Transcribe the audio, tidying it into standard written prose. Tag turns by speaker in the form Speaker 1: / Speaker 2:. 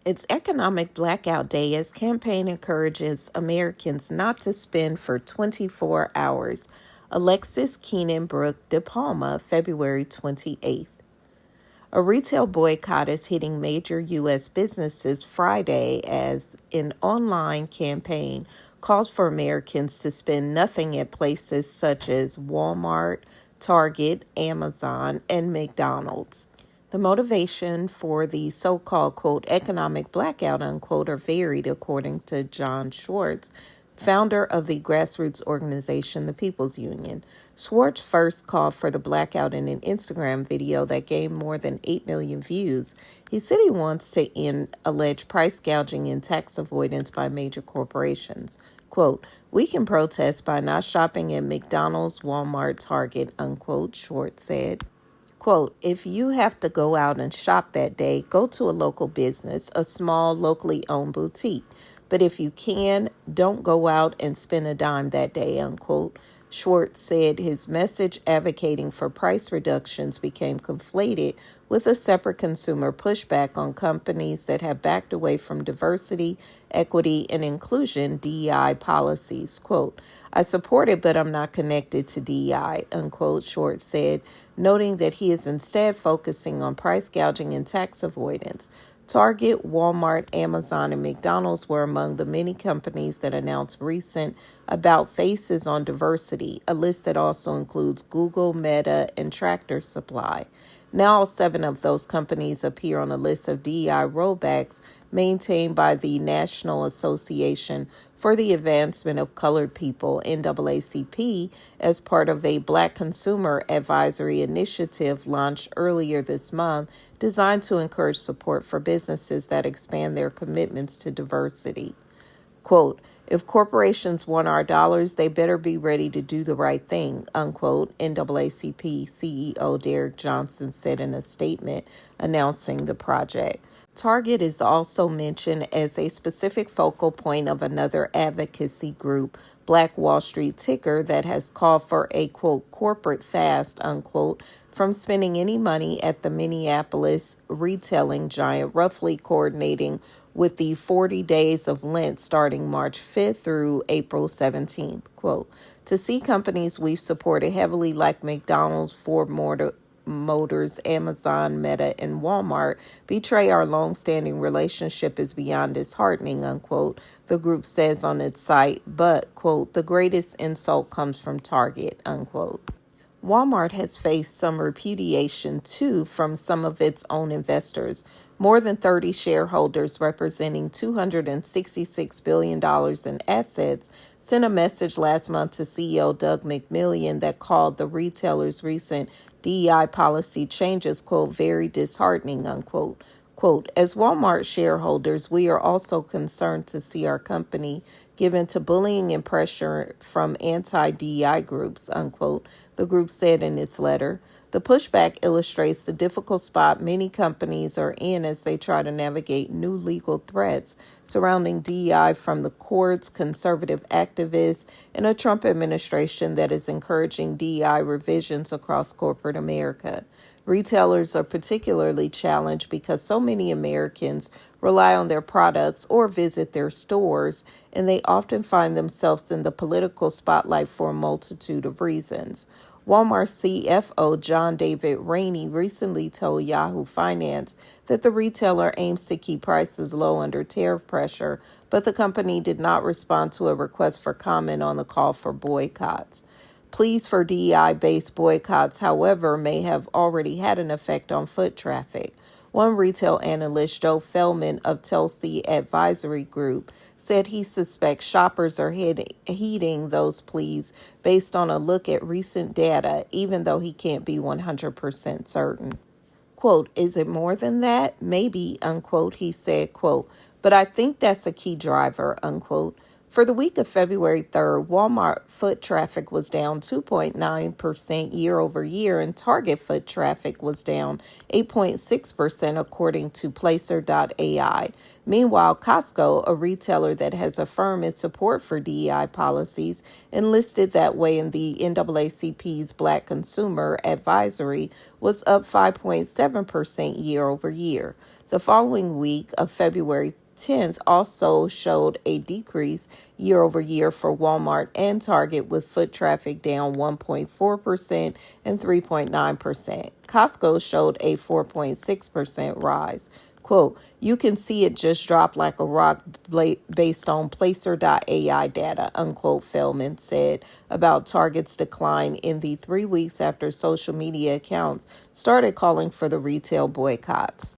Speaker 1: It's Economic Blackout Day as campaign encourages Americans not to spend for 24 hours. Alexis Keenan Brooke De Palma, February 28th. A retail boycott is hitting major U.S. businesses Friday as an online campaign calls for Americans to spend nothing at places such as Walmart, Target, Amazon, and McDonald's. The motivation for the so-called, quote, economic blackout, unquote, are varied, according to John Schwartz, founder of the grassroots organization, the People's Union. Schwartz first called for the blackout in an Instagram video that gained more than 8 million views. He said he wants to end alleged price gouging and tax avoidance by major corporations. Quote, "We can protest by not shopping at McDonald's, Walmart, Target," unquote, Schwartz said. Quote, "If you have to go out and shop that day, go to a local business, a small, locally owned boutique. But if you can, don't go out and spend a dime that day," unquote. Schwartz said his message advocating for price reductions became conflated with a separate consumer pushback on companies that have backed away from diversity, equity, and inclusion DEI policies. Quote, "I support it, but I'm not connected to DEI," unquote, Schwartz said, noting that he is instead focusing on price gouging and tax avoidance. Target, Walmart, Amazon, and McDonald's were among the many companies that announced recent about faces on diversity, a list that also includes Google, Meta, and Tractor Supply. Now, all 7 of those companies appear on a list of DEI rollbacks maintained by the National Association for the Advancement of Colored People, NAACP, as part of a Black Consumer Advisory Initiative launched earlier this month, designed to encourage support for businesses that expand their commitments to diversity. Quote, "If corporations want our dollars, they better be ready to do the right thing," unquote, NAACP CEO Derek Johnson said in a statement announcing the project. Target is also mentioned as a specific focal point of another advocacy group, Black Wall Street Ticker, that has called for a, quote, corporate fast, unquote, from spending any money at the Minneapolis retailing giant, roughly coordinating with the 40 days of Lent starting March 5th through April 17th. Quote, "To see companies we've supported heavily like McDonald's, Ford Motors, Amazon, Meta, and Walmart betray our long-standing relationship is beyond disheartening," unquote, the group says on its site, but, quote, "the greatest insult comes from Target," unquote. Walmart has faced some repudiation, too, from some of its own investors. More than 30 shareholders representing $266 billion in assets sent a message last month to CEO Doug McMillon that called the retailer's recent DEI policy changes, quote, "very disheartening," unquote. Quote, "As Walmart shareholders, we are also concerned to see our company given to bullying and pressure from anti-DEI groups," unquote, the group said in its letter. The pushback illustrates the difficult spot many companies are in as they try to navigate new legal threats surrounding DEI from the courts, conservative activists, and a Trump administration that is encouraging DEI revisions across corporate America. Retailers are particularly challenged because so many Americans rely on their products or visit their stores, and they often find themselves in the political spotlight for a multitude of reasons. Walmart CFO John David Rainey recently told Yahoo Finance that the retailer aims to keep prices low under tariff pressure, but the company did not respond to a request for comment on the call for boycotts. Pleas for DEI-based boycotts, however, may have already had an effect on foot traffic. One retail analyst, Joe Feldman of Telsey Advisory Group, said he suspects shoppers are heeding those pleas based on a look at recent data, even though he can't be 100% certain. Quote, "Is it more than that? Maybe," unquote, he said, quote, "but I think that's a key driver," unquote. For the week of February 3rd, Walmart foot traffic was down 2.9% year over year, and Target foot traffic was down 8.6%, according to Placer.ai. Meanwhile, Costco, a retailer that has affirmed its support for DEI policies and listed that way in the NAACP's Black Consumer Advisory, was up 5.7% year over year. The following week of February 10th also showed a decrease year over year for Walmart and Target, with foot traffic down 1.4% and 3.9%. Costco showed a 4.6% rise. Quote, "You can see it just dropped like a rock based on Placer.ai data," unquote, Feldman said about Target's decline in the 3 weeks after social media accounts started calling for the retail boycotts.